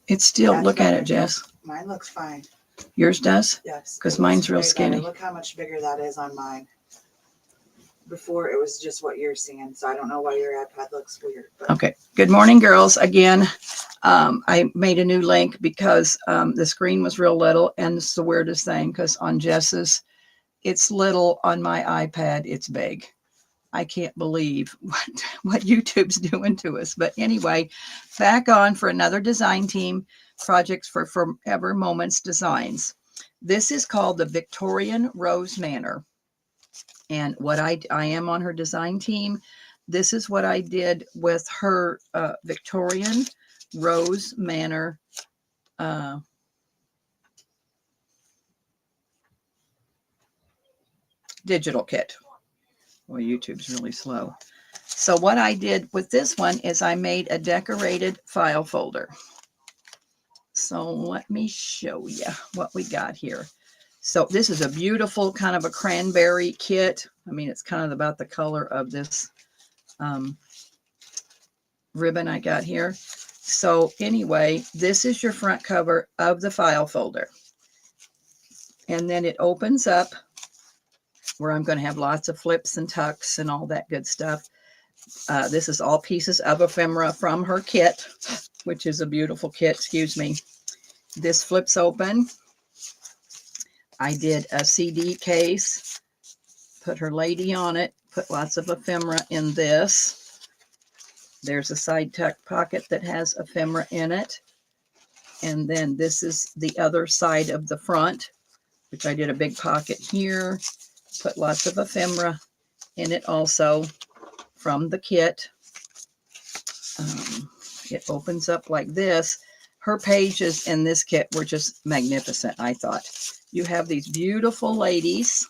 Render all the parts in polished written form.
It's still, That's look at better. it, Jess. Mine looks fine. Yours does? Yes. Because it looks mine's real way skinny. better. Look how much bigger that is on mine. Before it was just what you're seeing. So I don't know why your iPad looks weird. But Okay. Good morning, girls. Again, I made a new link because the screen was real little, and it's the weirdest thing because on Jess's, it's little. On my iPad, it's big. I can't believe what YouTube's doing to us. But anyway, back on for another design team projects for Forever Moments Designs. This is called the Victorian Rose Manor. And what I am on her design team. This is what I did with her Victorian Rose Manor digital kit. Well, YouTube's really slow. So what I did with this one is I made a decorated file folder. So let me show you what we got here. So this is a beautiful kind of a cranberry kit. I mean, it's kind of about the color of this ribbon I got here. So anyway, this is your front cover of the file folder. And then it opens up where I'm going to have lots of flips and tucks and all that good stuff. This is all pieces of ephemera from her kit, which is a beautiful kit, excuse me. This flips open. I did a CD case, put her lady on it, put lots of ephemera in this. There's a side tuck pocket that has ephemera in it. And then this is the other side of the front, which I did a big pocket here, put lots of ephemera in it also from the kit. It opens up like this. Her pages in this kit were just magnificent, I thought. You have these beautiful ladies.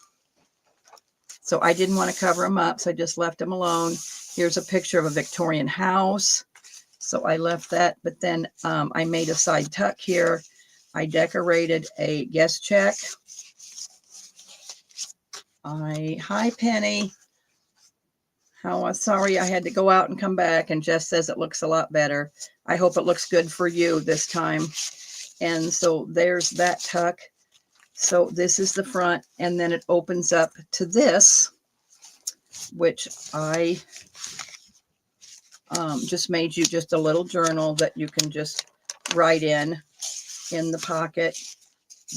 So I didn't want to cover them up, so I just left them alone. Here's a picture of a Victorian house. So I left that, but then I made a side tuck here. I decorated a guest check. Hi, Penny. How sorry I had to go out and come back, and Jess says it looks a lot better. I hope it looks good for you this time. And so there's that tuck. So this is the front, and then it opens up to this, which I just made you just a little journal that you can just write in the pocket.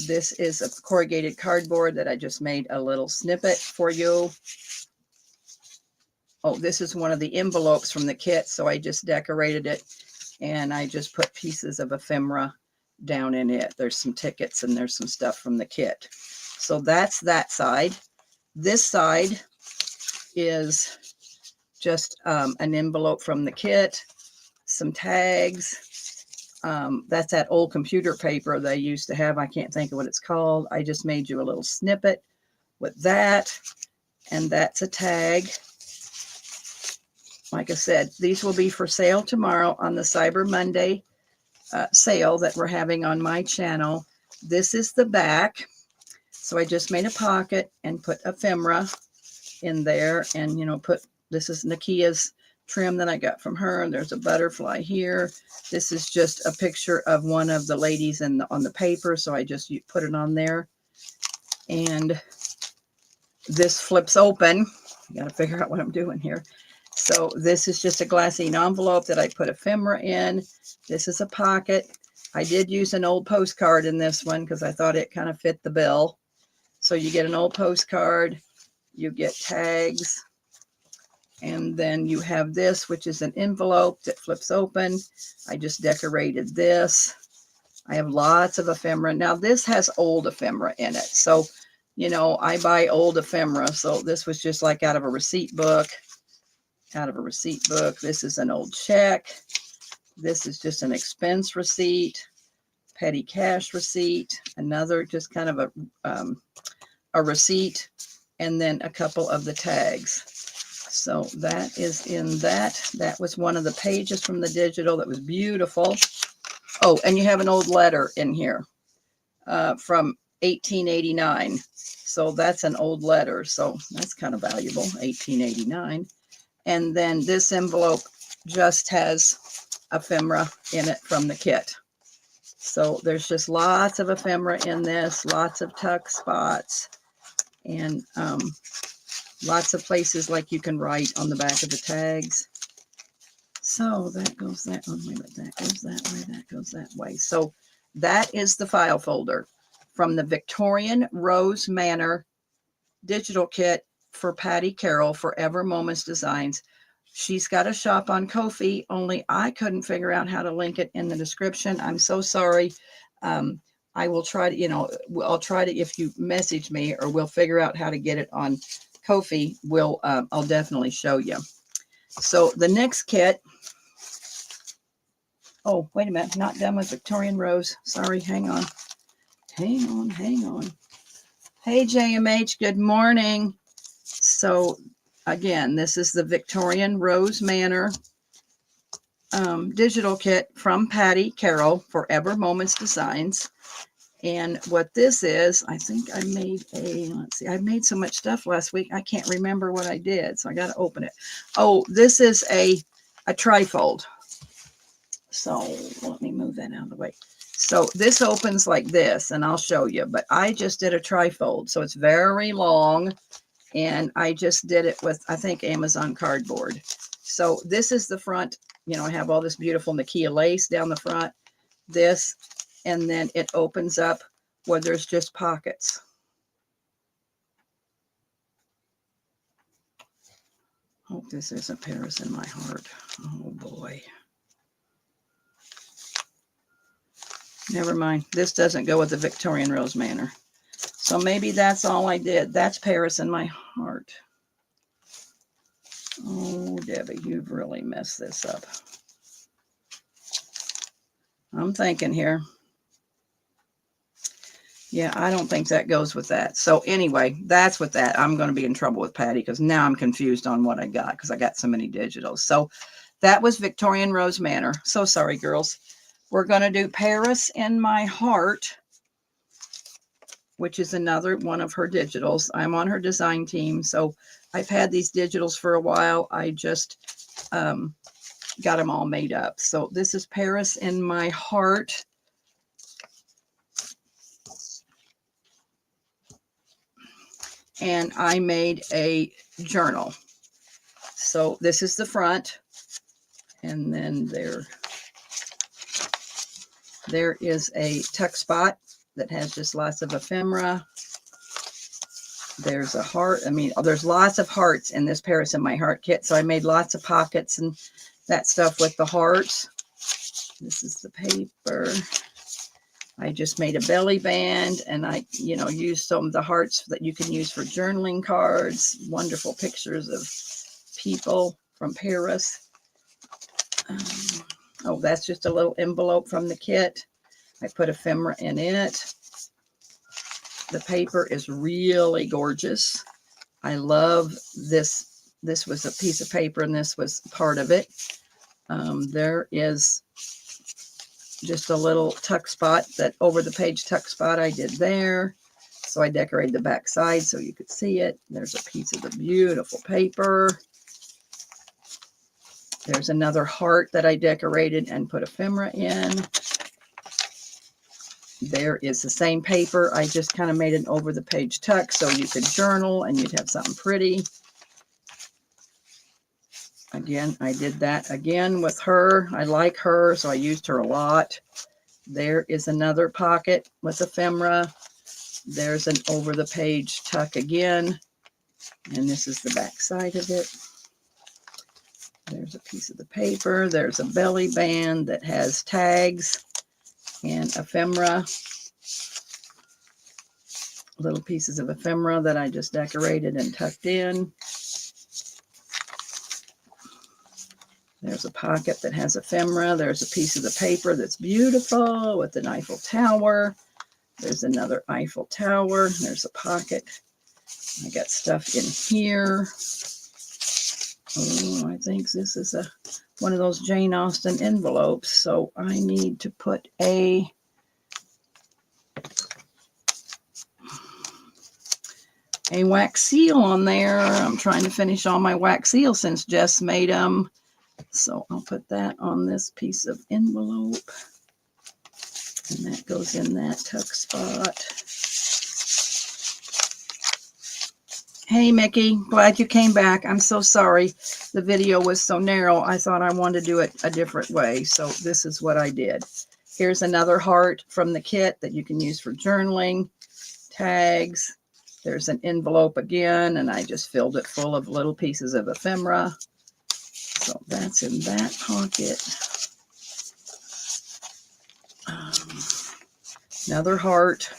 This is a corrugated cardboard that I just made a little snippet for you. Oh, this is one of the envelopes from the kit, so I just decorated it, and I just put pieces of ephemera down in it. There's some tickets and there's some stuff from the kit. So that's that side. This side is just an envelope from the kit, some tags. That's that old computer paper they used to have. I can't think of what it's called. I just made you a little snippet with that, and that's a tag. Like I said, these will be for sale tomorrow on the Cyber Monday sale that we're having on my channel. This is the back. So I just made a pocket and put ephemera in there, and, you know, this is Nakia's trim that I got from her. And there's a butterfly here. This is just a picture of one of the ladies on the paper. So I just put it on there. And this flips open. I got to figure out what I'm doing here. So this is just a glassine envelope that I put ephemera in. This is a pocket. I did use an old postcard in this one because I thought it kind of fit the bill. So you get an old postcard, you get tags, and then you have this, which is an envelope that flips open. I just decorated this. I have lots of ephemera. Now this has old ephemera in it. So, you know, I buy old ephemera. So this was just like out of a receipt book. This is an old check. This is just an expense receipt, petty cash receipt, another just kind of a receipt, and then a couple of the tags. So that is in that. That was one of the pages from the digital that was beautiful. Oh, and you have an old letter in here from 1889. So that's an old letter. So that's kind of valuable, 1889. And then this envelope just has ephemera in it from the kit. So there's just lots of ephemera in this, lots of tuck spots, and lots of places like you can write on the back of the tags. So that goes that one way, but that goes that way, that goes that way. So that is the file folder from the Victorian Rose Manor digital kit for Patti Carroll, Forever Moments Designs. She's got a shop on Ko-fi, only I couldn't figure out how to link it in the description. I'm so sorry. I will try to, I'll try to, if you message me, or we'll figure out how to get it on Ko-fi. I'll definitely show you. So the next kit, oh, wait a minute, not done with Victorian Rose. Sorry, hang on. Hang on. Hey, JMH, good morning. So again, this is the Victorian Rose Manor digital kit from Patti Carroll, Forever Moments Designs. And what this is, I think I made let's see, I made so much stuff last week, I can't remember what I did, so I got to open it. Oh, this is a trifold. So let me move that out of the way. So this opens like this, and I'll show you, but I just did a trifold, so it's very long, and I just did it with, I think, Amazon cardboard. So this is the front. I have all this beautiful Nakia lace down the front, this, and then it opens up where there's just pockets. Hope this isn't Paris in My Heart. Oh boy. Never mind. This doesn't go with the Victorian Rose Manor. So maybe that's all I did. That's Paris in My Heart. Oh, Debbie, you've really messed this up. I'm thinking here. Yeah, I don't think that goes with that. So anyway, that's with that. I'm going to be in trouble with Patti because now I'm confused on what I got because I got so many digitals. So that was Victorian Rose Manor. So sorry, girls. We're going to do Paris in My Heart, which is another one of her digitals. I'm on her design team, so I've had these digitals for a while. I just got them all made up. So this is Paris in My Heart. And I made a journal. So this is the front, and then there is a tuck spot that has just lots of ephemera. There's a heart. I mean, there's lots of hearts in this Paris in My Heart kit. So I made lots of pockets and that stuff with the hearts. This is the paper. I just made a belly band, and I, used some of the hearts that you can use for journaling cards. Wonderful pictures of people from Paris. Oh, that's just a little envelope from the kit. I put ephemera in it. The paper is really gorgeous. I love this. This was a piece of paper, and this was part of it. There is just a little tuck spot, that over the page tuck spot I did there. So I decorated the back side so you could see it. There's a piece of the beautiful paper. There's another heart that I decorated and put ephemera in. There is the same paper. I just kind of made an over the page tuck so you could journal and you'd have something pretty. Again, I did that again with her. I like her, so I used her a lot. There is another pocket with ephemera. There's an over the page tuck again. And this is the back side of it. There's a piece of the paper. There's a belly band that has tags and ephemera. Little pieces of ephemera that I just decorated and tucked in. There's a pocket that has ephemera. There's a piece of the paper that's beautiful with an Eiffel Tower. There's another Eiffel Tower. There's a pocket. I got stuff in here. Oh, I think this is one of those Jane Austen envelopes. So I need to put a wax seal on there. I'm trying to finish all my wax seals since Jess made them. So I'll put that on this piece of envelope. And that goes in that tuck spot. Hey, Mickey, glad you came back. I'm so sorry. The video was so narrow. I thought I wanted to do it a different way. So this is what I did. Here's another heart from the kit that you can use for journaling, tags. There's an envelope again, and I just filled it full of little pieces of ephemera. So that's in that pocket. Another heart.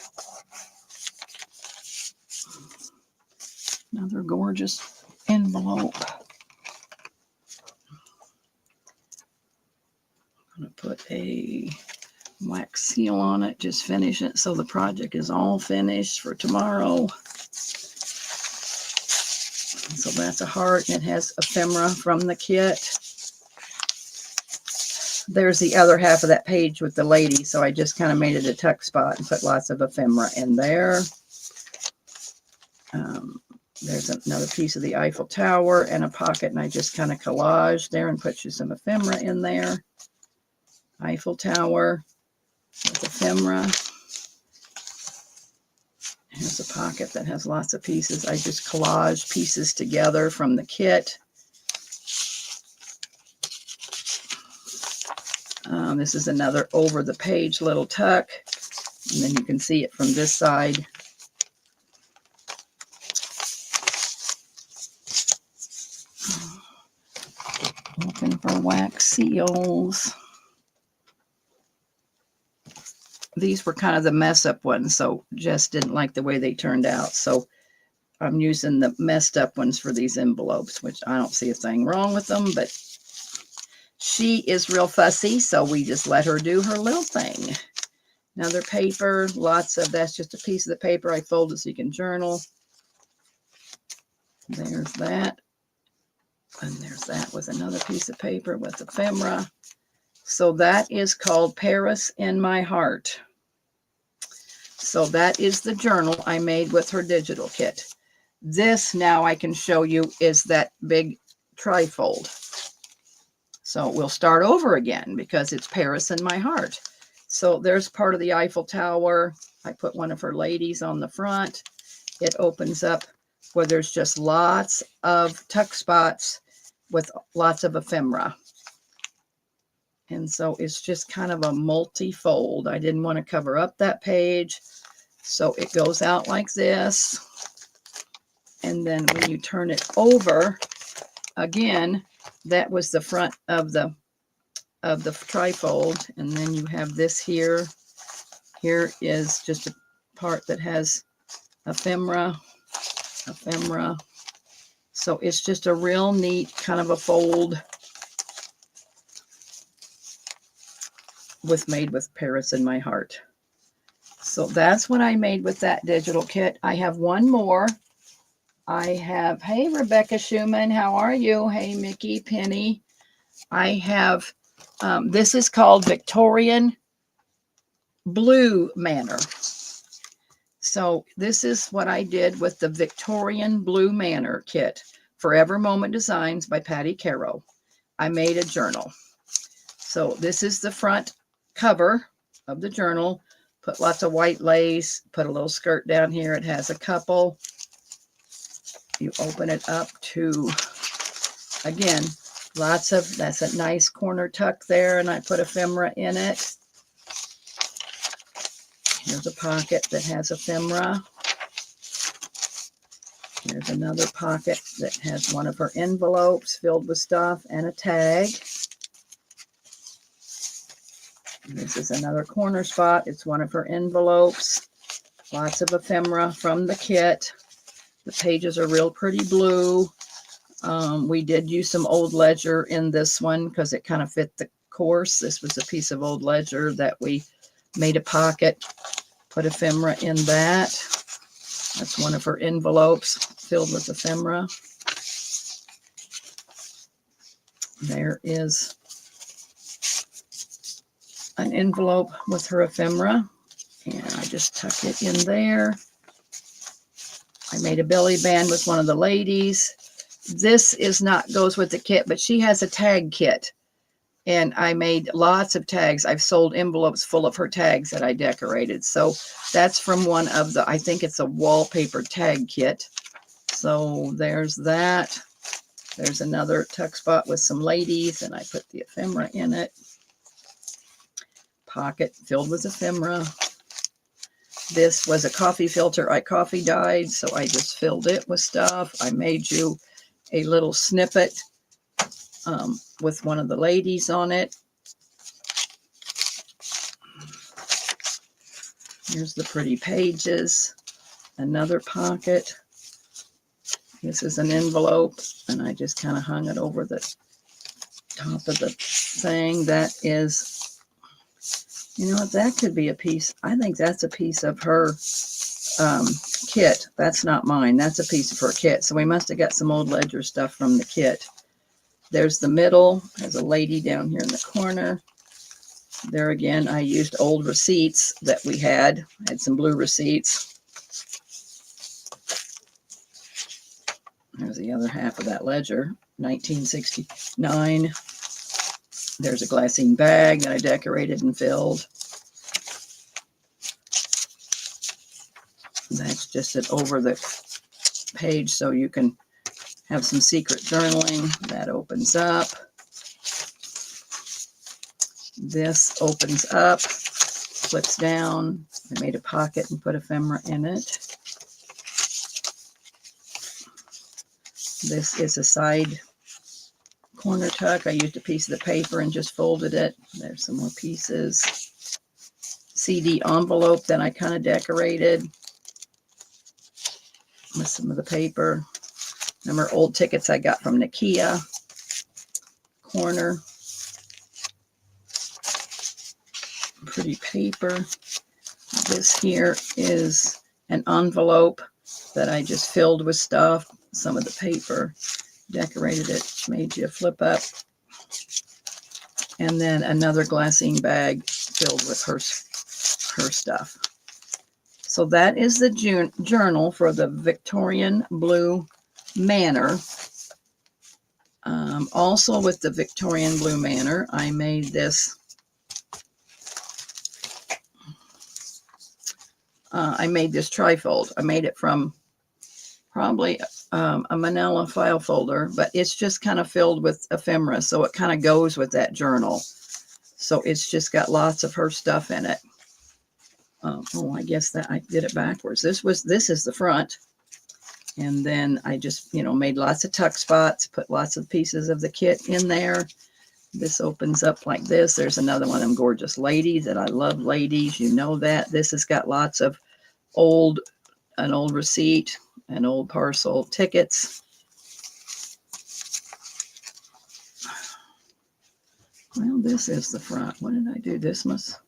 Another gorgeous envelope. I'm going to put a wax seal on it, just finish it so the project is all finished for tomorrow. So that's a heart, and it has ephemera from the kit. There's the other half of that page with the lady, so I just kind of made it a tuck spot and put lots of ephemera in there. There's another piece of the Eiffel Tower and a pocket, and I just kind of collaged there and put you some ephemera in there. Eiffel Tower with ephemera. Here's a pocket that has lots of pieces. I just collaged pieces together from the kit. This is another over the page little tuck, and then you can see it from this side. Looking for wax seals. These were kind of the mess up ones, so Jess didn't like the way they turned out. So I'm using the messed up ones for these envelopes, which I don't see a thing wrong with them, but she is real fussy, so we just let her do her little thing. Another paper, lots of, that's just a piece of the paper I folded so you can journal. There's that. And there's that with another piece of paper with ephemera. So that is called Paris in My Heart. So that is the journal I made with her digital kit. This now I can show you is that big trifold. So we'll start over again because it's Paris in My Heart. So there's part of the Eiffel Tower. I put one of her ladies on the front. It opens up where there's just lots of tuck spots with lots of ephemera. And so it's just kind of a multi-fold. I didn't want to cover up that page. So it goes out like this. And then when you turn it over, again, that was the front of the trifold. And then you have this here. Here is just a part that has ephemera. So it's just a real neat kind of a fold made with Paris in My Heart. So that's what I made with that digital kit. I have one more. I have, hey, Rebecca Schumann, how are you? Hey, Mickey, Penny. I have, this is called Victorian Blue Manor. So this is what I did with the Victorian Blue Manor kit, Forever Moment Designs by Patti Carrow. I made a journal. So this is the front cover of the journal. Put lots of white lace, put a little skirt down here. It has a couple. You open it up to, again, lots of, that's a nice corner tuck there, and I put ephemera in it. Here's a pocket that has ephemera. Here's another pocket that has one of her envelopes filled with stuff and a tag. And this is another corner spot. It's one of her envelopes. Lots of ephemera from the kit. The pages are real pretty blue. We did use some old ledger in this one because it kind of fit the course. This was a piece of old ledger that we made a pocket, put ephemera in that. That's one of her envelopes filled with ephemera. There is an envelope with her ephemera, and I just tuck it in there. I made a belly band with one of the ladies. This is not goes with the kit, but she has a tag kit And I made lots of tags. I've sold envelopes full of her tags that I decorated. So that's from one of the, I think it's a wallpaper tag kit. So there's that. There's another tuck spot with some ladies, and I put the ephemera in it. Pocket filled with ephemera. This was a coffee filter. Coffee dyed, so I just filled it with stuff. I made you a little snippet with one of the ladies on it. Here's the pretty pages. Another pocket. This is an envelope, and I just kind of hung it over the top of the thing. That is, you know what, that could be a piece. I think that's a piece of her kit. That's not mine. That's a piece of her kit. So we must have got some old ledger stuff from the kit. There's the middle. There's a lady down here in the corner. There again, I used old receipts that we had. I had some blue receipts. There's the other half of that ledger, 1969. There's a glassine bag that I decorated and filled. That's just it over the page so you can have some secret journaling. That opens up. This opens up, flips down. I made a pocket and put ephemera in it. This is a side corner tuck. I used a piece of the paper and just folded it. There's some more pieces. CD envelope that I kind of decorated with some of the paper. Remember old tickets I got from Nikia. Corner. Pretty paper. This here is an envelope that I just filled with stuff. Some of the paper, decorated it, made you flip up. And then another glassine bag filled with her stuff. So that is the journal for the Victorian Blue Manor. Also with the Victorian Blue Manor, I made this. I made this trifold. I made it from probably a manila file folder, but it's just kind of filled with ephemera, so it kind of goes with that journal. So it's just got lots of her stuff in it. Oh, I guess that I did it backwards. This is the front, and then I just made lots of tuck spots, put lots of pieces of the kit in there. This opens up like this. There's another one of them gorgeous ladies that I love. Ladies, you know that. This has got lots of an old receipt, and old parcel tickets. Well, this is the front. What did I do? This must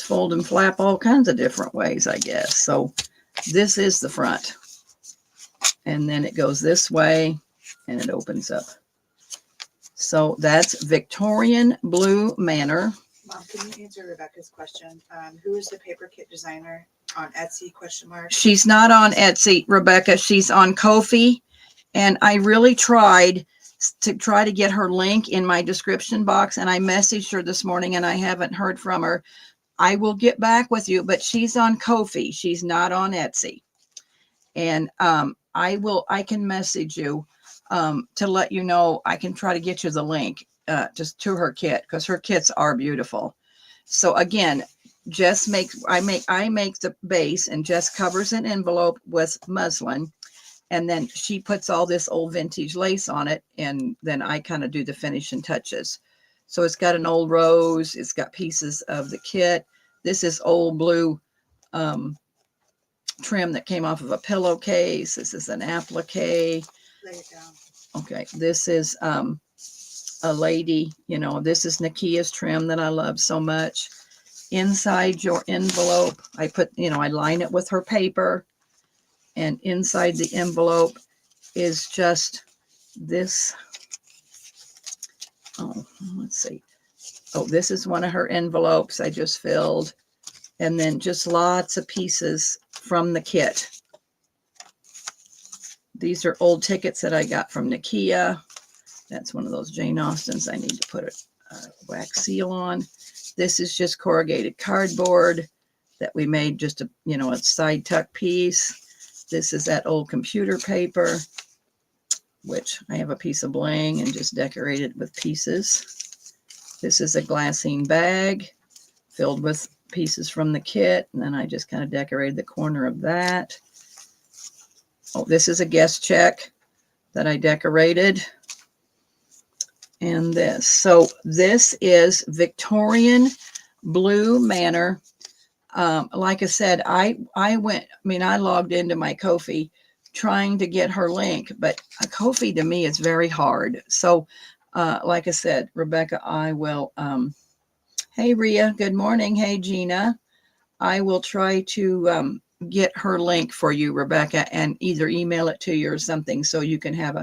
fold and flap all kinds of different ways, I guess. So this is the front. And then it goes this way and it opens up. So that's Victorian Blue Manor. Mom, can you answer Rebecca's question? Who is the paper kit designer on Etsy, ? She's not on Etsy, Rebecca. She's on Ko-fi. And I really tried to get her link in my description box. And I messaged her this morning and I haven't heard from her. I will get back with you, but she's on Ko-fi. She's not on Etsy. And I can message you to let you know. I can try to get you the link just to her kit, because her kits are beautiful. So again, I make the base, and Jess covers an envelope with muslin, and then she puts all this old vintage lace on it, and then I kind of do the finishing touches. So it's got an old rose. It's got pieces of the kit. This is old blue trim that came off of a pillowcase. This is an applique. Lay it down. Okay, this is a lady. This is Nikia's trim that I love so much. Inside your envelope, I put, I line it with her paper, and inside the envelope is just this. Oh, let's see. Oh, this is one of her envelopes I just filled, and then just lots of pieces from the kit. These are old tickets that I got from Nikia. That's one of those Jane Austens. I need to put wax seal on. This is just corrugated cardboard that we made just a, a side tuck piece. This is that old computer paper, which I have a piece of bling and just decorated with pieces. This is a glassine bag filled with pieces from the kit, and then I just kind of decorated the corner of that. Oh, this is a guest check that I decorated. And this. So this is Victorian Blue Manor. Like I said, I logged into my Ko-fi trying to get her link, but a Ko-fi to me is very hard. So like I said, Rebecca, I will, hey, Rhea, good morning. Hey, Gina, I will try to get her link for you, Rebecca, and either email it to you or something so you can have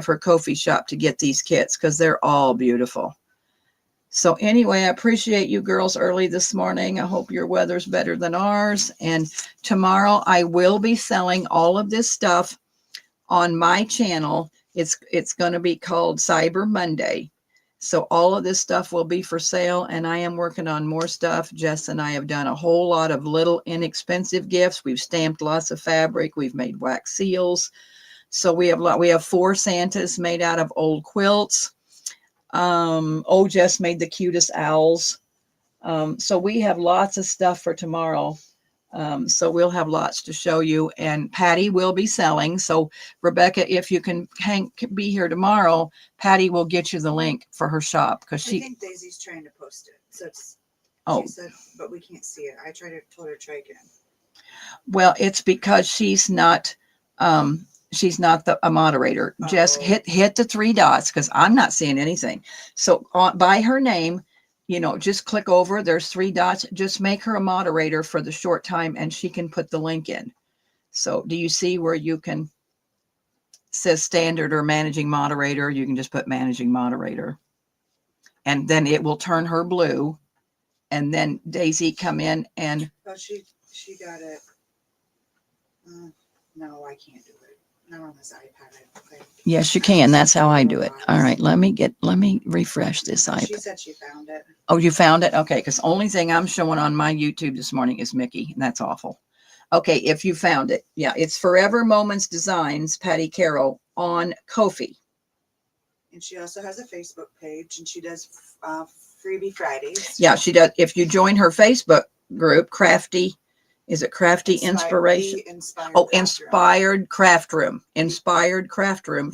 her Ko-fi shop to get these kits, because they're all beautiful. So anyway, I appreciate you girls early this morning. I hope your weather's better than ours. And tomorrow I will be selling all of this stuff on my channel. It's going to be called Cyber Monday. So all of this stuff will be for sale, and I am working on more stuff. Jess and I have done a whole lot of little inexpensive gifts. We've stamped lots of fabric. We've made wax seals. So we have 4 Santas made out of old quilts. Jess made the cutest owls. So we have lots of stuff for tomorrow. So we'll have lots to show you, and Patti will be selling. So Rebecca, if you can be here tomorrow, Patti will get you the link for her shop, because I think Daisy's trying to post it. So it's, she said, but we can't see it. I told her to try again. Well, it's because she's not a moderator. Just hit the 3 dots, because I'm not seeing anything. So by her name, just click over. There's 3 dots. Just make her a moderator for the short time, and she can put the link in. So do you see where you can says standard or managing moderator? You can just put managing moderator, and then it will turn her blue, and then Daisy come in and she got it. No, I can't do it. Not on this iPad. Yes, you can. That's how I do it. All right, let me refresh this iPad. She said she found it. Oh, you found it? Okay, because only thing I'm showing on my YouTube this morning is Mickey, and that's awful. Okay, if you found it. Yeah, it's Forever Moments Designs, Patti Carrow on Ko-fi. And she also has a Facebook page, and she does freebie Fridays. Yeah, she does. If you join her Facebook group, Crafty, is it Crafty Inspiration? Inspired Craft Room. Inspired Craft Room.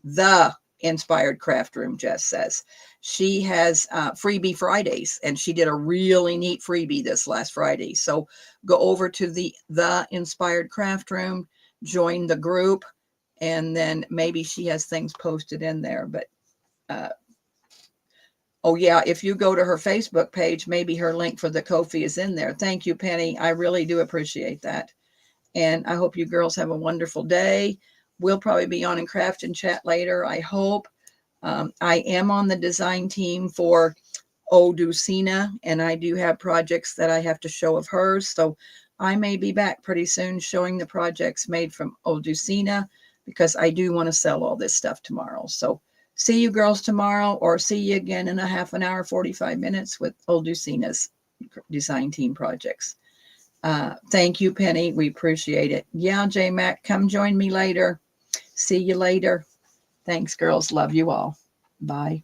The Inspired Craft Room, Jess says. She has freebie Fridays, and she did a really neat freebie this last Friday. So go over to the Inspired Craft Room, join the group, and then maybe she has things posted in there. But if you go to her Facebook page, maybe her link for the Ko-fi is in there. Thank you, Penny. I really do appreciate that. And I hope you girls have a wonderful day. We'll probably be on in Craft and Chat later, I hope. I am on the design team for Oducina, and I do have projects that I have to show of hers. So I may be back pretty soon showing the projects made from Oducina, because I do want to sell all this stuff tomorrow. So see you girls tomorrow, or see you again in a half an hour, 45 minutes with Oducina's design team projects. Thank you, Penny. We appreciate it. Yeah, J Mac, come join me later. See you later. Thanks, girls. Love you all. Bye.